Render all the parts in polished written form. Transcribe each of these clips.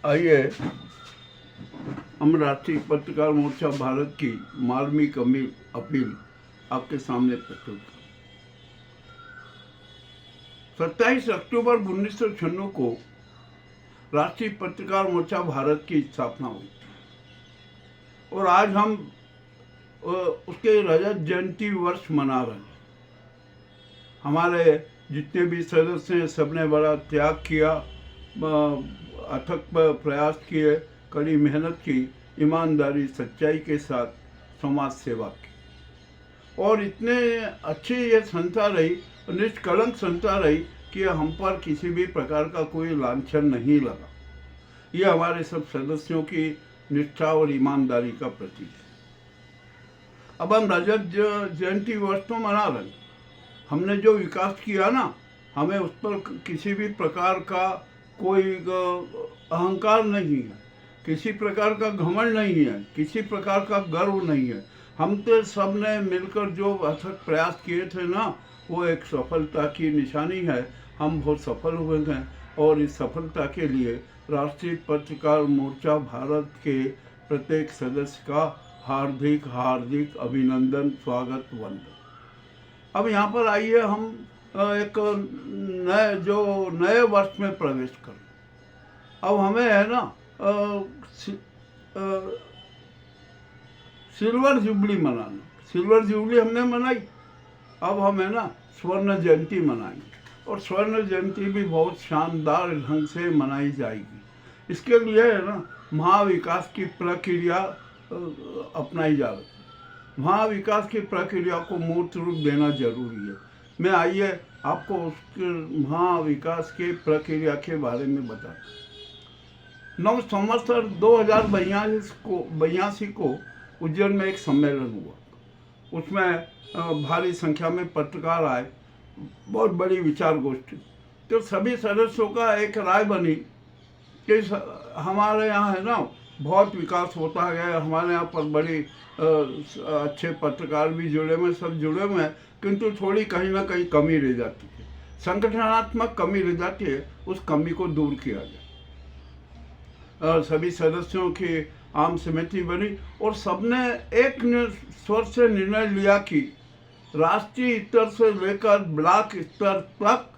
आइए हम राष्ट्रीय पत्रकार मोर्चा भारत की मार्मिक अपील आपके सामने प्रस्तुत करें। 27 अक्टूबर 1996 को राष्ट्रीय पत्रकार मोर्चा भारत की स्थापना हुई और आज हम उसके रजत जयंती वर्ष मना रहे हैं। हमारे जितने भी सदस्य हैं सबने बड़ा त्याग किया, अथक प्रयास किए, कड़ी मेहनत की, ईमानदारी सच्चाई के साथ समाज सेवा की और इतने अच्छी ये संस्था रही, निष्कलंक संस्था रही कि हम पर किसी भी प्रकार का कोई लांछन नहीं लगा। ये हमारे सब सदस्यों की निष्ठा और ईमानदारी का प्रतीक है। अब हम रजत जयंती वर्ष तो मना रहे हैं। हमने जो विकास किया ना, हमें उस पर किसी भी प्रकार का कोई अहंकार नहीं है, किसी प्रकार का घमंड नहीं है, किसी प्रकार का गर्व नहीं है। हम तो सब ने मिलकर जो अथक प्रयास किए थे ना, वो एक सफलता की निशानी है। हम बहुत सफल हुए हैं और इस सफलता के लिए राष्ट्रीय पत्रकार मोर्चा भारत के प्रत्येक सदस्य का हार्दिक हार्दिक अभिनंदन, स्वागत, वंदन। अब यहाँ पर आइए हम एक नए वर्ष में प्रवेश करें। अब हमें है ना सिल्वर जुबली मनाना। सिल्वर जुबली हमने मनाई, अब हम है ना स्वर्ण जयंती मनाएंगे और स्वर्ण जयंती भी बहुत शानदार ढंग से मनाई जाएगी। इसके लिए है ना महाविकास की प्रक्रिया अपनाई जा रही है। महाविकास की प्रक्रिया को मूर्त रूप देना जरूरी है। मैं आइए आपको उसके महाविकास के प्रक्रिया के बारे में बताता हूँ। नव संवत्सर 2082 को उज्जैन में एक सम्मेलन हुआ। उसमें भारी संख्या में पत्रकार आए, बहुत बड़ी विचार गोष्ठी। तो सभी सदस्यों का एक राय बनी कि हमारे यहाँ है ना बहुत विकास होता गया, हमारे यहाँ पर बड़ी अच्छे पत्रकार भी जुड़े हुए, सब जुड़े हुए हैं, किंतु थोड़ी कहीं ना कहीं कमी रह जाती है, संगठनात्मक कमी रह जाती है। उस कमी को दूर किया जाए। सभी सदस्यों की आम सहमति बनी और सबने एक स्वर से निर्णय लिया कि राष्ट्रीय स्तर से लेकर ब्लॉक स्तर तक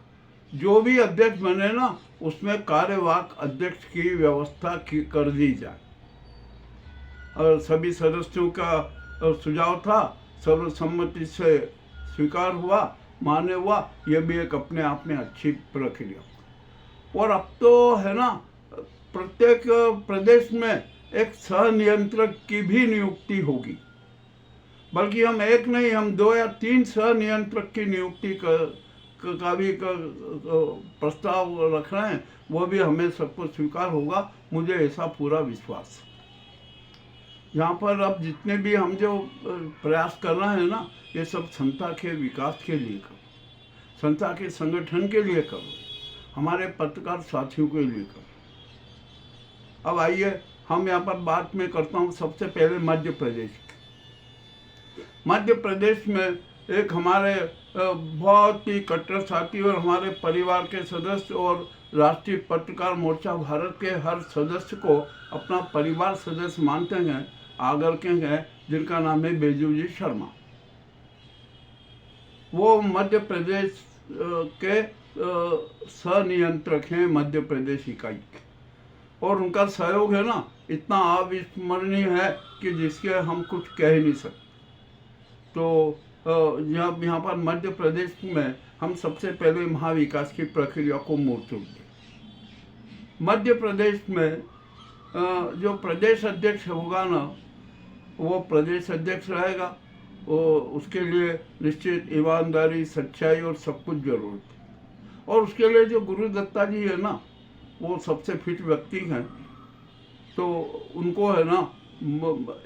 जो भी अध्यक्ष बने ना, उसमें कार्यवाहक अध्यक्ष की व्यवस्था कर दी जाए। और सभी सदस्यों का सुझाव था, सर्वसम्मति से स्वीकार हुआ, मान्य हुआ। यह भी एक अपने आप में अच्छी प्रक्रिया। और अब तो है ना प्रत्येक प्रदेश में एक सह नियंत्रक की भी नियुक्ति होगी, बल्कि हम एक नहीं, हम 2 या 3 सह नियंत्रक की नियुक्ति का भी प्रस्ताव रख रहे हैं। वो भी हमें सबको स्वीकार होगा, मुझे ऐसा पूरा विश्वास है। यहाँ पर अब जितने भी हम जो प्रयास कर रहे हैं ना, ये सब संस्था के विकास के लिए करो, संस्था के संगठन के लिए करो, हमारे पत्रकार साथियों के लिए करो। अब आइए हम यहाँ पर बात में करता हूँ सबसे पहले मध्य प्रदेश की। मध्य प्रदेश में एक हमारे बहुत ही कट्टर साथी और हमारे परिवार के सदस्य और राष्ट्रीय पत्रकार मोर्चा भारत के हर सदस्य को अपना परिवार सदस्य मानते हैं, आगर के हैं, जिनका नाम है बेजू जी शर्मा। वो मध्य प्रदेश के सह-नियंत्रक हैं, मध्य प्रदेश इकाई के, और उनका सहयोग है ना इतना अविस्मरणीय है कि जिसके हम कुछ कह ही नहीं सकते। तो यहाँ पर मध्य प्रदेश में हम सबसे पहले महाविकास की प्रक्रिया को मूर्त रूप दें। मध्य प्रदेश में जो प्रदेश अध्यक्ष होगा ना, वो प्रदेश अध्यक्ष रहेगा। वो उसके लिए निश्चित ईमानदारी, सच्चाई और सब कुछ जरूरत है। और उसके लिए जो गुरु दत्ता जी है ना, वो सबसे फिट व्यक्ति हैं। तो उनको है ना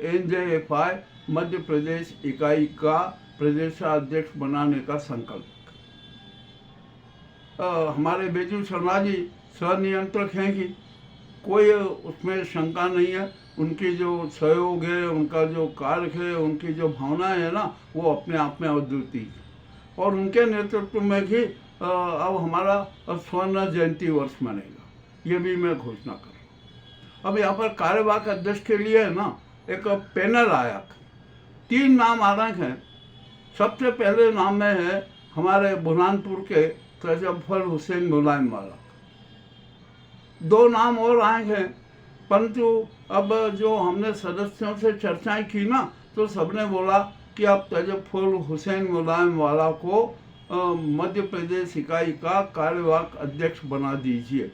NJFI मध्य प्रदेश इकाई का प्रदेशाध्यक्ष बनाने का संकल्प। हमारे बेजू शर्मा जी सह-नियंत्रक हैं कि कोई उसमें शंका नहीं है। उनकी जो सहयोग है, उनका जो कार्य है, उनकी जो भावना है ना, वो अपने आप में अद्वितीय है। और उनके नेतृत्व में भी अब हमारा स्वर्ण जयंती वर्ष मनेगा, ये भी मैं घोषणा कर रहा हूँ। अब यहाँ पर कार्यवाहक अध्यक्ष के लिए है ना एक पैनल आया, 3 नाम आ रहे हैं। सबसे पहले नाम में है हमारे बुरहानपुर के तजफ्फर हुसैन मुलायम वाला, 2 नाम और आए हैं, परंतु अब जो हमने सदस्यों से चर्चाएं की ना, तो सबने बोला कि आप तजफ्फर हुसैन मुलायम वाला को मध्य प्रदेश इकाई का कार्यवाहक अध्यक्ष बना दीजिए।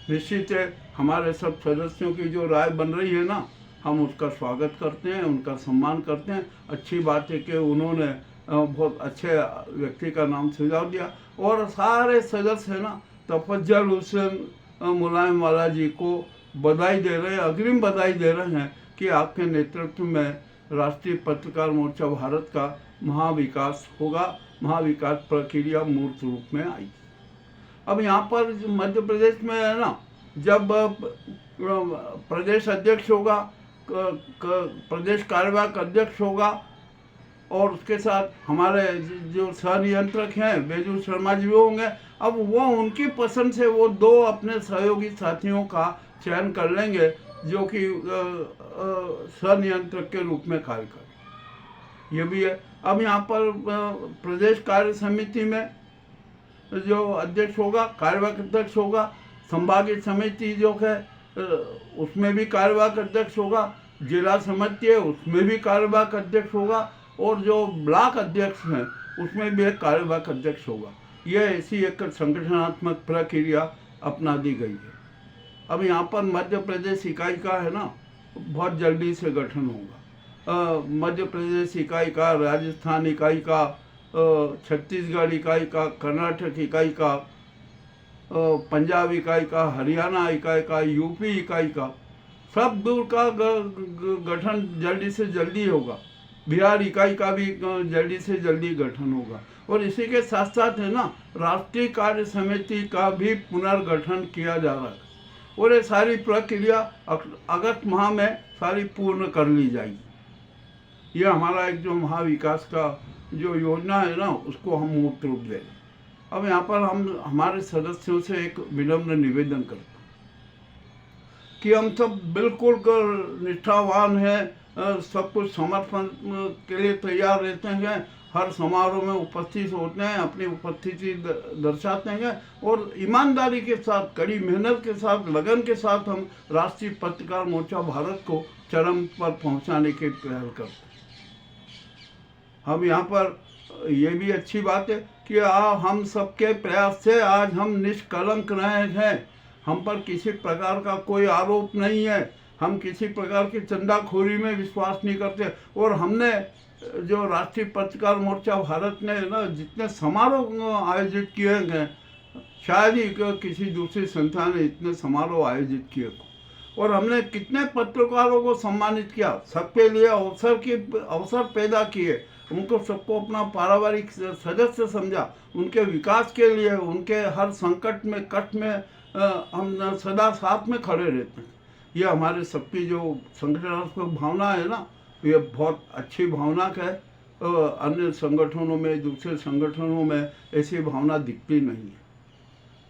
निश्चित है हमारे सब सदस्यों की जो राय बन रही है ना, हम उसका स्वागत करते हैं, उनका सम्मान करते हैं। अच्छी बात है कि उन्होंने बहुत अच्छे व्यक्ति का नाम सुझाव दिया, और सारे सदस्य है ना तफज्जल हुसैन मुलायम वाला जी को बधाई दे रहे हैं, अग्रिम बधाई दे रहे हैं कि आपके नेतृत्व में राष्ट्रीय पत्रकार मोर्चा भारत का महाविकास होगा, महाविकास प्रक्रिया मूर्त रूप में आई। अब यहाँ पर मध्य प्रदेश में है ना, जब प्रदेश अध्यक्ष होगा, प्रदेश कार्यवाहक अध्यक्ष होगा, और उसके साथ हमारे जो सहनियंत्रक हैं बैजू शर्मा जी होंगे। अब वो उनकी पसंद से वो 2 अपने सहयोगी साथियों का चयन कर लेंगे जो कि सहनियंत्रक के रूप में कार्य करें, ये भी है। अब यहाँ पर प्रदेश कार्य समिति में जो अध्यक्ष होगा, कार्यवाहक अध्यक्ष होगा, संभागीय समिति जो है उसमें भी कार्यवाहक अध्यक्ष होगा, जिला समिति है उसमें भी कार्यवाहक अध्यक्ष होगा, और जो ब्लॉक अध्यक्ष हैं उसमें भी एक कार्यवाहक अध्यक्ष होगा। यह ऐसी एक संगठनात्मक प्रक्रिया अपना दी गई है। अब यहाँ पर मध्य प्रदेश इकाई का है ना बहुत जल्दी से गठन होगा। मध्य प्रदेश इकाई का, राजस्थान इकाई का, छत्तीसगढ़ इकाई का, कर्नाटक इकाई का, पंजाब इकाई का, हरियाणा इकाई का, यूपी इकाई का, सब दूर का गठन जल्दी से जल्दी होगा। बिहार इकाई का भी जल्दी से जल्दी गठन होगा, और इसी के साथ साथ है ना राष्ट्रीय कार्य समिति का भी पुनर्गठन किया जा रहा है, और ये सारी प्रक्रिया अगस्त माह में सारी पूर्ण कर ली जाएगी। यह हमारा एक जो महाविकास का जो योजना है ना उसको हम मूर्त रूप दें। अब यहाँ पर हम हमारे सदस्यों से एक विनम्र निवेदन करते हैं कि हम सब बिल्कुल निष्ठावान हैं, सब कुछ समर्पण के लिए तैयार रहते हैं, हर समारोह में उपस्थित होते हैं, अपनी उपस्थिति दर्शाते हैं, और ईमानदारी के साथ, कड़ी मेहनत के साथ, लगन के साथ हम राष्ट्रीय पत्रकार मोर्चा भारत को चरम पर पहुंचाने के प्रयास करते हैं। हम यहाँ पर ये भी अच्छी बात है कि हम सबके प्रयास से आज हम निष्कलंक रहे हैं, हम पर किसी प्रकार का कोई आरोप नहीं है, हम किसी प्रकार की चंदाखोरी में विश्वास नहीं करते, और हमने जो राष्ट्रीय पत्रकार मोर्चा भारत ने ना जितने समारोह आयोजित किए हैं, शायद ही किसी दूसरी संस्था ने इतने समारोह आयोजित किए, और हमने कितने पत्रकारों को सम्मानित किया, सबके लिए अवसर पैदा किए, उनको सबको अपना पारिवारिक सदस्य समझा, उनके विकास के लिए, उनके हर संकट में, कष्ट में हम सदा साथ में खड़े रहते हैं। ये हमारे सबकी जो संगठनात्मक भावना है ना, ये बहुत अच्छी भावना है। अन्य संगठनों में, दूसरे संगठनों में ऐसी भावना दिखती नहीं है।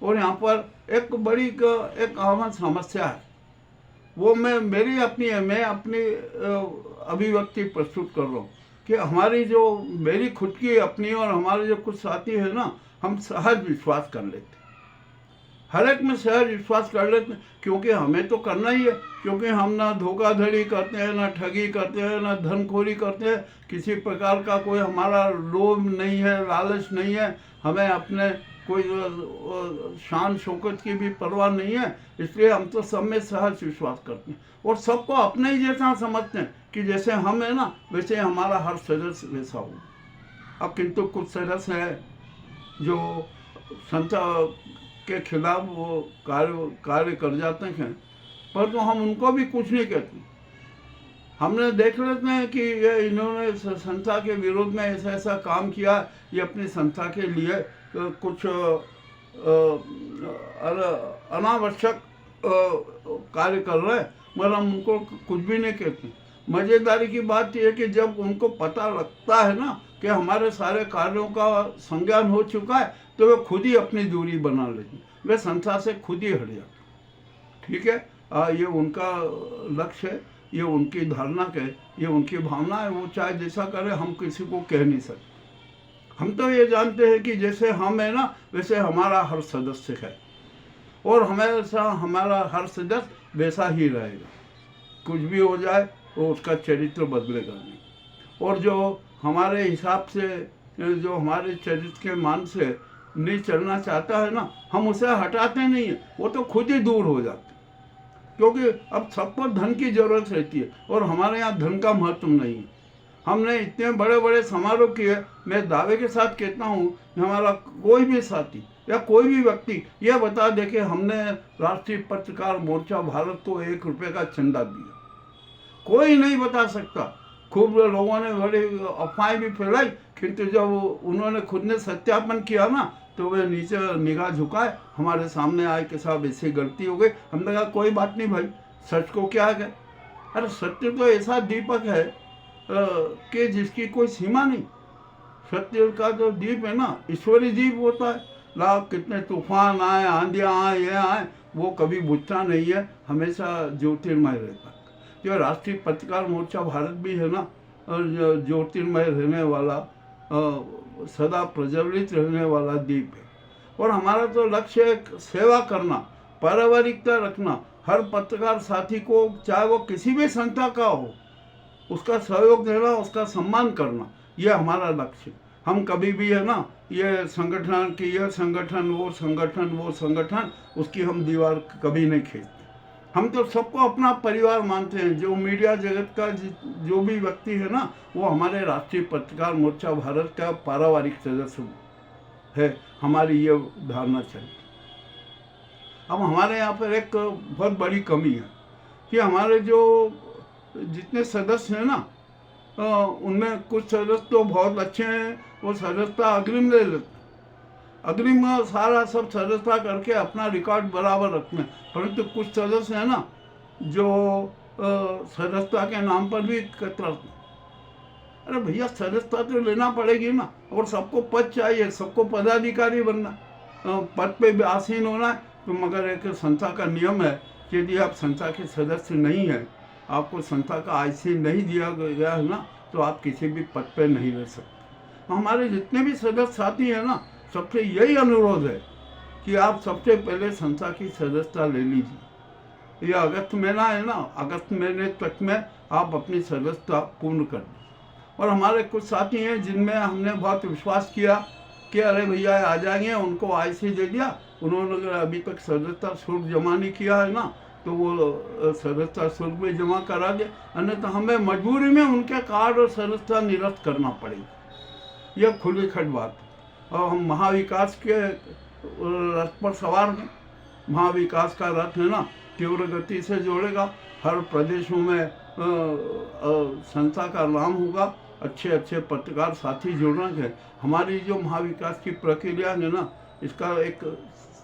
और यहाँ पर एक बड़ी एक अहम समस्या है, वो मैं अपनी अभिव्यक्ति प्रस्तुत कर रहा हूँ कि हमारी जो मेरी खुद की अपनी और हमारे जो कुछ साथी है ना, हम सहज विश्वास कर लेते, हर एक में सहज विश्वास कर लेते हैं, क्योंकि हमें तो करना ही है, क्योंकि हम ना धोखाधड़ी करते हैं, ना ठगी करते हैं, ना धनखोरी करते हैं, किसी प्रकार का कोई हमारा लोभ नहीं है, लालच नहीं है, हमें अपने कोई शान शौकत की भी परवाह नहीं है। इसलिए हम तो सब में सहज विश्वास करते हैं, और सबको अपने ही जैसा समझते हैं कि जैसे हम है ना वैसे हमारा हर सदस्य वैसा हो। अब किंतु कुछ सदस्य हैं जो संस्था के खिलाफ वो कार्य कर जाते हैं, पर तो हम उनको भी कुछ नहीं कहते। हमने देख लेते हैं कि ये इन्होंने संस्था के विरोध में ऐसा काम किया, ये अपनी संस्था के लिए कुछ अनावश्यक कार्य कर रहे हैं, मगर हम उनको कुछ भी नहीं कहते। मज़ेदारी की बात यह है कि जब उनको पता लगता है ना कि हमारे सारे कार्यों का संज्ञान हो चुका है, तो वे खुद ही अपनी दूरी बना लेते, वे संस्था से खुद ही हट जाते। ठीक है, ये उनका लक्ष्य है, ये उनकी धारणा है, ये उनकी भावना है। वो चाहे जैसा करे, हम किसी को कह नहीं सकते। हम तो ये जानते हैं कि जैसे हम है ना, वैसे हमारा हर सदस्य है, और हमेशा हमारा हर सदस्य वैसा ही रहेगा। कुछ भी हो जाए वो उसका चरित्र बदलेगा नहीं। और जो हमारे हिसाब से, जो हमारे चरित्र के मान से नहीं चलना चाहता है ना, हम उसे हटाते नहीं हैं, वो तो खुद ही दूर हो जाते। क्योंकि अब सबको धन की जरूरत रहती है, और हमारे यहाँ धन का महत्व नहीं है। हमने इतने बड़े बड़े समारोह किए, मैं दावे के साथ कहता हूँ कि हमारा कोई भी साथी या कोई भी व्यक्ति यह बता दे कि हमने राष्ट्रीय पत्रकार मोर्चा भारत को 1 रुपये का चंदा दिया, कोई नहीं बता सकता। खूब लोगों ने बड़ी अफवाहें भी फैलाई, किंतु जब उन्होंने खुद ने सत्यापन किया ना, तो वे नीचे निगाह झुकाए, हमारे सामने आए कि साहब ऐसी गलती हो गई। हमने कहा कोई बात नहीं भाई, सच को क्या है। अरे सत्य तो ऐसा दीपक है कि जिसकी कोई सीमा नहीं। सत्य का जो दीप है ना, ईश्वरी दीप होता है। लाख कितने तूफान आए, आंधियाँ आए, ये आए, वो कभी बुझता नहीं है, हमेशा ज्योतिर्मय रहता है। जो राष्ट्रीय पत्रकार मोर्चा भारत भी है ना, ज्योतिर्मय रहने वाला, सदा प्रज्वलित रहने वाला दीप है। और हमारा तो लक्ष्य है सेवा करना, पारिवारिकता रखना, हर पत्रकार साथी को, चाहे वो किसी भी संस्था का हो, उसका सहयोग देना, उसका सम्मान करना, यह हमारा लक्ष्य। हम कभी भी है ना, ये संगठन की, यह संगठन, वो संगठन, वो संगठन, उसकी हम दीवार कभी नहीं खींचते। हम तो सबको अपना परिवार मानते हैं। जो मीडिया जगत का जो भी व्यक्ति है ना, वो हमारे राष्ट्रीय पत्रकार मोर्चा भारत का पारिवारिक सदस्य है, हमारी ये धारणा चाहिए। अब हमारे यहाँ पर एक बहुत बड़ी कमी है कि हमारे जो जितने सदस्य हैं ना, उनमें कुछ सदस्य तो बहुत अच्छे हैं, वो सदस्यता अग्रिम ले लेते, अग्रिम सारा सब सदस्यता करके अपना रिकॉर्ड बराबर रखते हैं। परंतु कुछ सदस्य हैं ना, जो सदस्यता के नाम पर भी कतराते। अरे भैया, सदस्यता तो लेना पड़ेगी ना, और सबको पद चाहिए, सबको पदाधिकारी बनना, पद पे भी आसीन होना है। तो मगर एक संस्था का नियम है कि यदि आप संस्था के सदस्य नहीं हैं, आपको संस्था का आईसी नहीं दिया गया है ना, तो आप किसी भी पद पे नहीं रह सकते। हमारे जितने भी सदस्य साथी हैं ना, सबसे यही अनुरोध है कि आप सबसे पहले संस्था की सदस्यता ले लीजिए। यह अगस्त महीना है ना, अगस्त महीने तक में आप अपनी सदस्यता पूर्ण कर दें। और हमारे कुछ साथी हैं जिनमें हमने बहुत विश्वास किया कि अरे भैया आ जाएंगे, उनको आईसी दे दिया, उन्होंने अभी तक सदस्यता शुल्क जमा नहीं किया है ना, तो वो सदस्यता शुल्क भी जमा करा दे, अन्यथा हमें मजबूरी में उनके कार्ड और सदस्यता निरस्त करना पड़ेगी। यह खुली खट बात है। और हम महाविकास के रथ पर सवार हैं। महाविकास का रथ है ना, तीव्र गति से जोड़ेगा, हर प्रदेशों में संस्था का नाम होगा, अच्छे अच्छे पत्रकार साथी जुड़ना है। हमारी जो महाविकास की प्रक्रिया है ना, इसका एक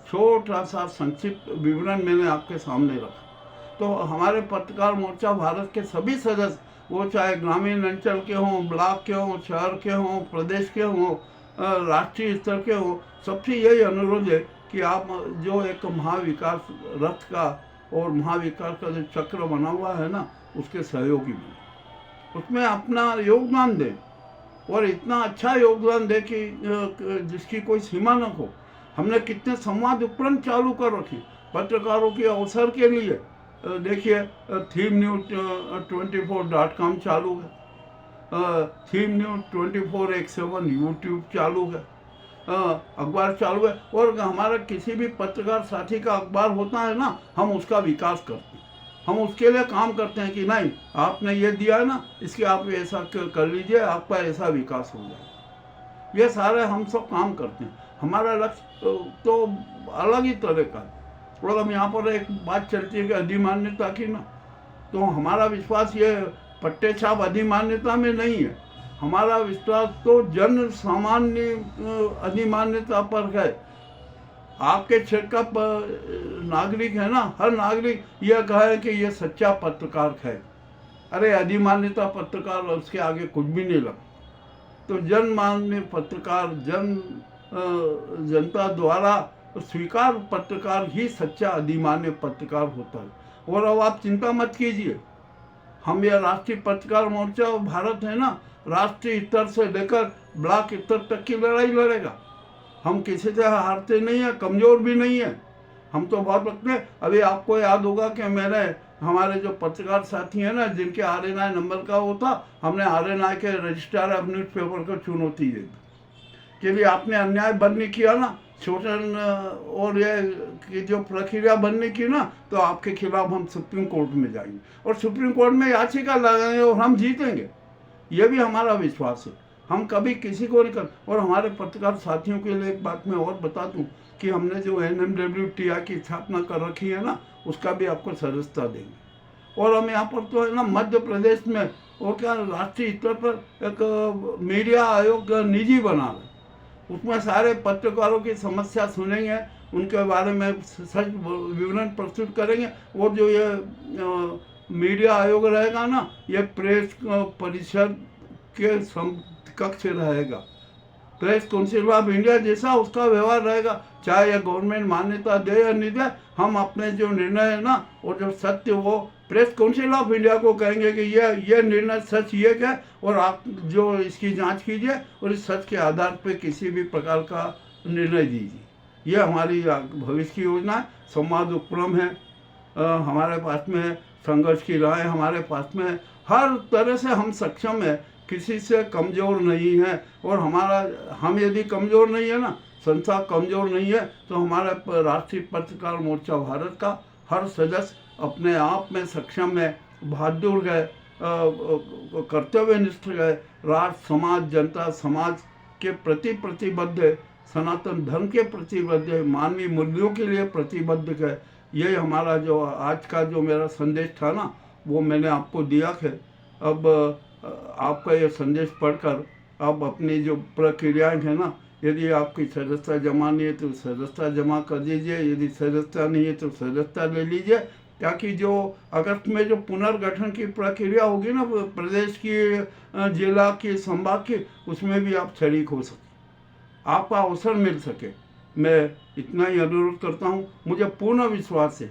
छोटा सा संक्षिप्त विवरण मैंने आपके सामने रखा। तो हमारे पत्रकार मोर्चा भारत के सभी सदस्य, वो चाहे ग्रामीण अंचल के हों, ब्लॉक के हों, शहर के हों, प्रदेश के हों, राष्ट्रीय स्तर के हों, सबसे यही अनुरोध है कि आप जो एक महाविकास रथ का और महाविकास का जो चक्र बना हुआ है ना, उसके सहयोगी बने, उसमें अपना योगदान दें, और इतना अच्छा योगदान दें कि जिसकी कोई सीमा न हो। हमने कितने संवाद उपकरण चालू कर रखे पत्रकारों के अवसर के लिए। देखिए, themenews24.com चालू है, थीम न्यूज़ 24/7 यूट्यूब चालू है, अखबार चालू है। और हमारा किसी भी पत्रकार साथी का अखबार होता है ना, हम उसका विकास करते हैं, हम उसके लिए काम करते हैं कि नहीं, आपने ये दिया है ना, इसके आप ऐसा कर लीजिए, आपका ऐसा विकास हो जाए। ये सारे हम सब काम करते हैं। हमारा लक्ष्य तो अलग ही तरह का है। और हम यहाँ पर एक बात चलती है कि अधिमान्यता की ना, तो हमारा विश्वास ये पट्टे छाप अधिमान्यता में नहीं है। हमारा विश्वास तो जन सामान्य अधिमान्यता पर है। आपके क्षेत्र का नागरिक है ना, हर नागरिक यह कहे कि ये सच्चा पत्रकार है। अरे अधिमान्यता पत्रकार, उसके आगे कुछ भी नहीं लगता। तो जनमान्य पत्रकार, जनता द्वारा स्वीकार पत्रकार ही सच्चा अधिमान्य पत्रकार होता है। और अब आप चिंता मत कीजिए, हम यह राष्ट्रीय पत्रकार मोर्चा और भारत है ना, राष्ट्रीय स्तर से लेकर ब्लॉक स्तर तक की लड़ाई लड़ेगा। हम किसी से हारते नहीं हैं, कमज़ोर भी नहीं है, हम तो बहुत वक्त में। अभी आपको याद होगा कि मैंने हमारे जो पत्रकार साथी हैं ना, जिनके RNI नंबर का वो था, हमने RNI के रजिस्ट्रार ऑफ न्यूज़पेपर को चुनौती दी कि भी आपने अन्याय बंद नहीं किया ना, शोषण और ये की जो प्रक्रिया बंद नहीं की ना, तो आपके खिलाफ हम सुप्रीम कोर्ट में जाएंगे और सुप्रीम कोर्ट में याचिका लगाएंगे और हम जीतेंगे। ये भी हमारा विश्वास है, हम कभी किसी को नहीं कर। और हमारे पत्रकार साथियों के लिए एक बात मैं और बता दूं कि हमने जो NMWTI की स्थापना कर रखी है ना, उसका भी आपको सदस्यता देंगे। और हम यहाँ पर तो है ना, मध्य प्रदेश में वो क्या राष्ट्रीय स्तर पर एक मीडिया आयोग निजी बना रहे, उसमें सारे पत्रकारों की समस्या सुनेंगे, उनके बारे में सच विवरण प्रस्तुत करेंगे। और जो ये मीडिया आयोग रहेगा ना, ये प्रेस परिषद के समकक्ष रहेगा, प्रेस काउंसिल ऑफ इंडिया जैसा उसका व्यवहार रहेगा, चाहे यह गवर्नमेंट मान्यता दे या नहीं दे। हम अपने जो निर्णय है ना, और जो सत्य, वो प्रेस काउंसिल ऑफ इंडिया को कहेंगे कि ये निर्णय सच ये है, और आप जो इसकी जांच कीजिए और इस सच के आधार पर किसी भी प्रकार का निर्णय दीजिए। ये हमारी भविष्य की योजना है। संवाद उपक्रम है हमारे पास में, संघर्ष की राह हमारे पास में, हर तरह से हम सक्षम है, किसी से कमज़ोर नहीं है। और हम यदि कमज़ोर नहीं है ना, संस्था कमज़ोर नहीं है, तो हमारा राष्ट्रीय पत्रकार मोर्चा भारत का हर सदस्य अपने आप में सक्षम है, बहादुर है, कर्तव्यनिष्ठ है, राष्ट्र समाज जनता समाज के प्रति प्रतिबद्ध है, सनातन धर्म के प्रतिबद्ध है, मानवीय मूल्यों के लिए प्रतिबद्ध है। यही हमारा जो आज का जो मेरा संदेश था ना, वो मैंने आपको दिया है। अब आपका ये संदेश पढ़कर आप अपनी जो प्रक्रियाएं हैं ना, यदि आपकी सदस्यता जमा नहीं है तो सदस्यता जमा कर दीजिए, यदि सदस्यता नहीं है तो सदस्यता ले लीजिए, ताकि जो अगस्त में जो पुनर्गठन की प्रक्रिया होगी ना, प्रदेश की, जिला की, संभाग की, उसमें भी आप शरीक हो सके, आपका अवसर मिल सके। मैं इतना ही अनुरोध करता हूँ। मुझे पूर्ण विश्वास है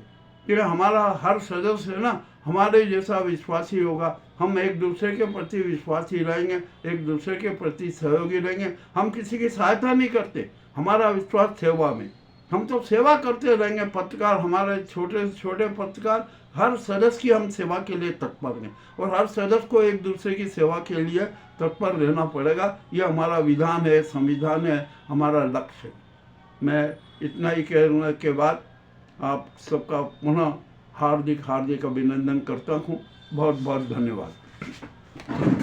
कि हमारा हर सदस्य है ना, हमारे जैसा विश्वासी होगा। हम एक दूसरे के प्रति विश्वासी रहेंगे, एक दूसरे के प्रति सहयोगी रहेंगे। हम किसी की सहायता नहीं करते, हमारा विश्वास सेवा में, हम तो सेवा करते रहेंगे। पत्रकार, हमारे छोटे से छोटे पत्रकार, हर सदस्य की हम सेवा के लिए तत्पर हैं, और हर सदस्य को एक दूसरे की सेवा के लिए तत्पर रहना पड़ेगा। ये हमारा विधान है, संविधान है, हमारा लक्ष्य है। मैं इतना ही कहने के बाद आप सबका पुनः हार्दिक अभिनंदन करता हूँ। बहुत बहुत धन्यवाद।